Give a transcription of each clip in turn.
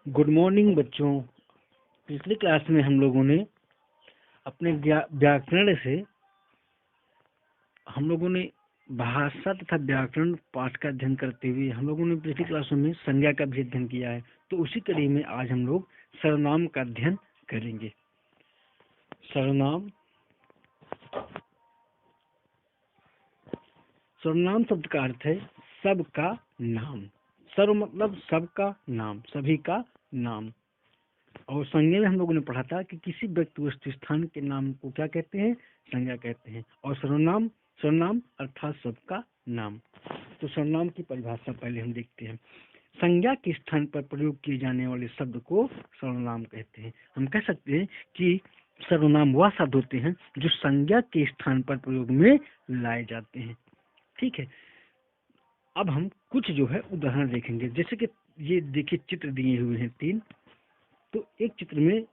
Good morning बच्चों। पिछली class में हम लोगों ने अपने व्याकरण से हम लोगों ने भाषा तथा व्याकरण पाठ का अध्ययन करते हुए हम लोगों ने पिछली क्लासों में संज्ञा का भी अध्ययन किया है। तो उसी कड़ी में आज हम लोग सर्वनाम का अध्ययन करेंगे। सर्वनाम शब्द का अर्थ है सबका नाम। सर्व मतलब सबका नाम, सभी का नाम। और संज्ञा में हम लोगों ने पढ़ा था कि किसी व्यक्ति वस्तु स्थान के नाम को क्या कहते हैं, संज्ञा कहते हैं। और सर्वनाम सर्वनाम अर्थात सबका नाम। तो सर्वनाम की परिभाषा पहले हम देखते हैं। संज्ञा के स्थान पर प्रयोग किए जाने वाले शब्द को सर्वनाम कहते हैं। हम कह सकते हैं कि सर्वनाम वह शब्द होते हैं जो संज्ञा के स्थान पर प्रयोग में लाए जाते हैं। ठीक है, अब हम कुछ जो है उदाहरण देखेंगे। जैसे कि ये देखिए चित्र दिए हुए हैं 3। तो एक चित्र में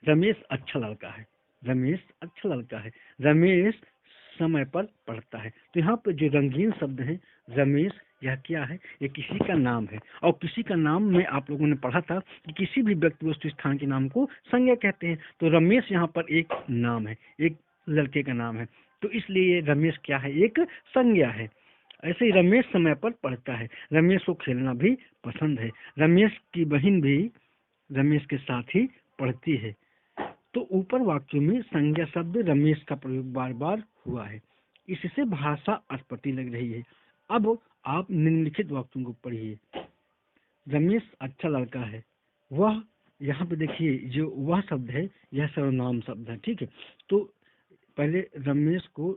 रमेश अच्छा लड़का है, रमेश अच्छा लड़का है, रमेश समय पर पढ़ता है। तो यहाँ पे जो रंगीन शब्द है रमेश, यह क्या है, ये किसी का नाम है। और किसी का नाम में आप लोगों ने पढ़ा था कि किसी भी व्यक्ति वस्तु स्थान के नाम को संज्ञा कहते हैं। तो रमेश यहाँ पर एक नाम है, एक लड़के का नाम है। तो इसलिए रमेश क्या है, एक संज्ञा है। ऐसे ही रमेश समय पर पढ़ता है, रमेश को खेलना भी पसंद है, रमेश की बहन भी रमेश के साथ ही पढ़ती है। तो ऊपर वाक्यों में संज्ञा शब्द रमेश का प्रयोग बार बार हुआ है, इससे भाषा अस्पष्ट लग रही है। अब आप निम्नलिखित वाक्यों को पढ़िए। रमेश अच्छा लड़का है, वह, यहाँ पे देखिए जो वह शब्द है यह सर्वनाम शब्द है। ठीक है, तो पहले रमेश को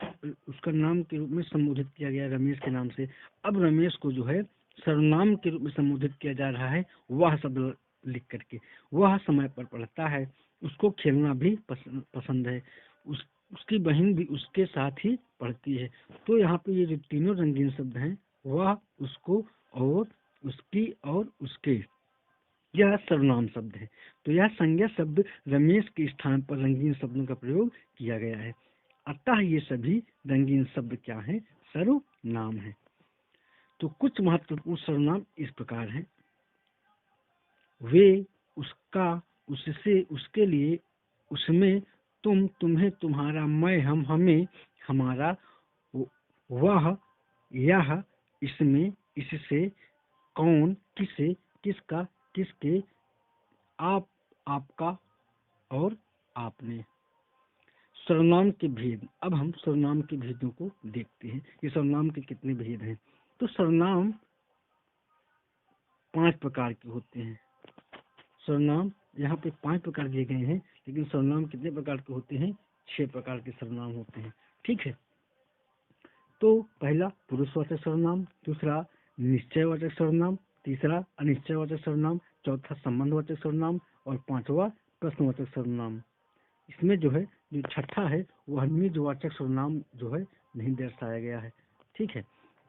उसका नाम के रूप में संबोधित किया गया, रमेश के नाम से। अब रमेश को जो है सर्वनाम के रूप में संबोधित किया जा रहा है वह शब्द लिख करके। वह समय पर पढ़ता है, उसको खेलना भी पसंद है, उसकी बहन भी उसके साथ ही पढ़ती है। तो यहाँ पे ये जो तीनों रंगीन शब्द हैं, वह, उसको और उसकी और उसके, यह सर्वनाम शब्द है। तो यह संज्ञा शब्द रमेश के स्थान पर रंगीन शब्दों का प्रयोग किया गया है। अतः ये सभी रंगीन शब्द क्या हैं, सर्वनाम है। तो कुछ महत्वपूर्ण सर्वनाम इस प्रकार हैं। वे, उसका, उससे, उसके लिए, उसमें, तुम, तुम्हें, तुम्हारा, मैं, हम, हमें, हमारा, वह, यह, इसमें, इससे, कौन, किसे, किसका, किसके, आप, आपका और आपने। सर्वनाम के भेद। अब हम सर्वनाम के भेदों को देखते हैं कि सर्वनाम के कितने भेद हैं। तो सर्वनाम 5 प्रकार के होते हैं। सर्वनाम यहाँ पे 5 प्रकार दिए गए हैं, लेकिन सर्वनाम कितने प्रकार के होते हैं, 6 प्रकार के सर्वनाम होते हैं। ठीक है, तो पहला पुरुषवाचक सर्वनाम, दूसरा निश्चयवाचक सर्वनाम, तीसरा अनिश्चयवाचक सर्वनाम, चौथा संबंधवाचक सर्वनाम और पांचवा प्रश्नवाचक सर्वनाम। इसमें जो है जो छठा है वह निजवाचक सर्वनाम जो है नहीं दर्शाया गया है। ठीक है,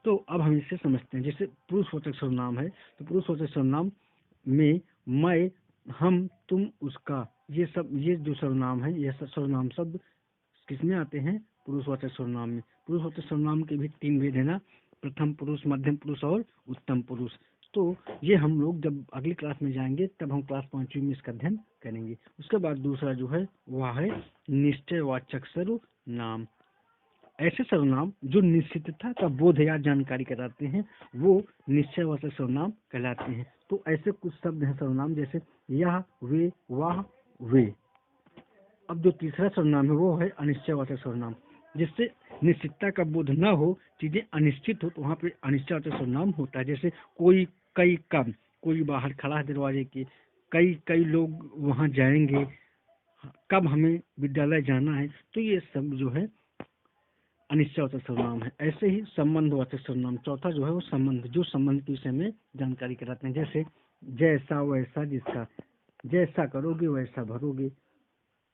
तो अब हम इसे समझते हैं। जैसे पुरुषवाचक सर्वनाम है, तो पुरुषवाचक सर्वनाम में मैं, हम, तुम, उसका, ये जो सर्वनाम है, यह सर्वनाम शब्द किसमें आते हैं, पुरुषवाचक सर्वनाम में। पुरुषवाचक सर्वनाम के भी 3 भेद है ना, प्रथम पुरुष, मध्यम पुरुष और उत्तम पुरुष। तो ये हम लोग जब अगली क्लास में जाएंगे तब हम क्लास 5वीं में इसका अध्ययन करेंगे। उसके बाद दूसरा जो है वह है निश्चयवाचक सर्वनाम। ऐसे सर्वनाम जो निश्चितता का बोध या जानकारी कराते हैं वो निश्चयवाचक सर्वनाम कहलाते हैं। तो ऐसे कुछ शब्द हैं सर्वनाम, जैसे यह, वे, वह, वे। अब जो तीसरा सर्वनाम है वो है अनिश्चयवाचक सर्वनाम, जिससे निश्चितता का बोध न हो, चीजें अनिश्चित हो, तो वहाँ पे अनिश्चयवाचक सर्वनाम होता है। जैसे कोई, कई, कब, कोई बाहर खड़ा है दरवाजे के, कई लोग वहाँ जाएंगे, कब हमें विद्यालय जाना है। तो ये सब जो है अनिश्चयवाचक सर्वनाम है। ऐसे ही संबंधवाचक सर्वनाम, चौथा जो है वो संबंध, जो संबंध के विषय में जानकारी कराते हैं। जैसे जैसा, वैसा, जिसका, जैसा करोगे वैसा भरोगे।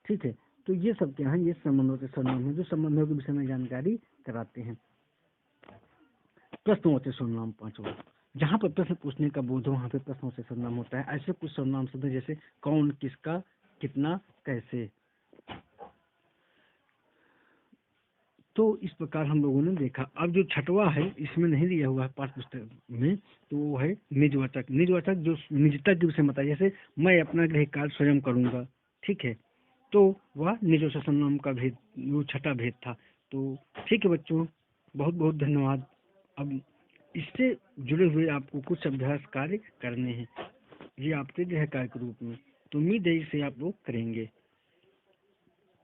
ठीक है, तो ये सब क्या है, ये संबंधवाचक सर्वनाम है जो संबंधों के विषय में जानकारी कराते हैं। प्रश्नवाचक सर्वनाम पांचवा, जहाँ पर प्रश्न पूछने का बोध हो वहाँ पे प्रश्नवाचक सर्वनाम होता है। ऐसे कुछ सर्वनाम शब्द जैसे कौन, किसका, कितना, कैसे। तो इस प्रकार हम लोगों ने देखा। अब जो छठवा है इसमें नहीं दिया हुआ है पाठ्य पुस्तक में, तो वो है निजवाचक। निजवाचक जो निजता के विषय में बताया, जैसे मैं अपना गृह कार्य स्वयं करूंगा, ठीक है, तो वह निजवाचक सर्वनाम का भेद, वो छठा भेद था। तो ठीक है बच्चों, बहुत बहुत धन्यवाद। अब इससे जुड़े हुए आपको कुछ अभ्यास कार्य करने हैं, ये आपके गृह कार्य के रूप में, तो उम्मीद है इसे आप लोग करेंगे।